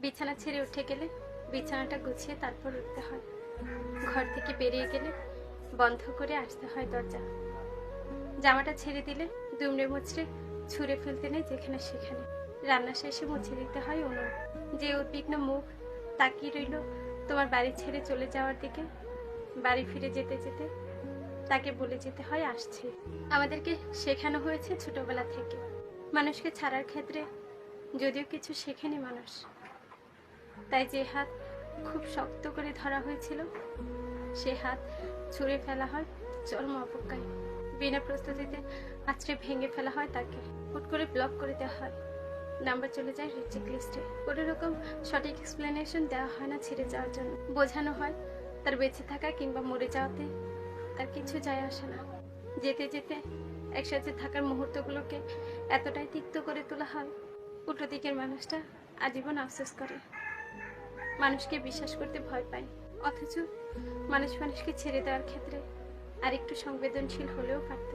বিছানা ছেড়ে উঠে গেলে বিছানাটা গুছিয়ে তারপর উঠতে হয়। ঘর থেকে বেরিয়ে গেলে বন্ধ করে আসতে হয় দরজা। জামাটা ছেড়ে দিলে দুমড়ে মুচড়ে ছুঁড়ে ফেলতে নেই যেখানে সেখানে। রান্না শেষে মুছে দিতে হয় উনুন। যে উদ্বিগ্ন মুখ তাকিয়ে রইল তোমার বাড়ি ছেড়ে চলে যাওয়ার দিকে, বাড়ি ফিরে যেতে যেতে তাকে বলে যেতে হয় আসছি। আমাদেরকে শেখানো হয়েছে ছোটবেলা থেকে মানুষকে ছাড়ার ক্ষেত্রে যদিও কিছু শেখেনি মানুষ, তাই যে হাত খুব শক্ত করে ধরা হয়েছিল সে হাত ছুঁড়ে ফেলা হয় চরম অবজ্ঞায়। বিনা প্রস্তুতিতে আছড়ে ভেঙে ফেলা হয় তাকে, হুট করে ব্লক করে দেওয়া হয়, নাম্বার চলে যায় রিজেক্ট লিস্টে। কোনো রকম সঠিক এক্সপ্লেনেশন দেওয়া হয় না ছেড়ে যাওয়ার জন্য। বোঝানো হয় তার বেঁচে থাকা কিংবা মরে যাওয়াতে তার কিছু যায় আসে না। যেতে যেতে একসাথে থাকার মুহূর্তগুলোকে এতটাই তিক্ত করে তোলা হয় উল্টো দিকের মানুষটা আজীবন আফসোস করে, মানুষকে বিশ্বাস করতে ভয় পায়। অথচ মানুষ মানুষকে ছেড়ে দেওয়ার ক্ষেত্রে আর একটু সংবেদনশীল হলেও পারত।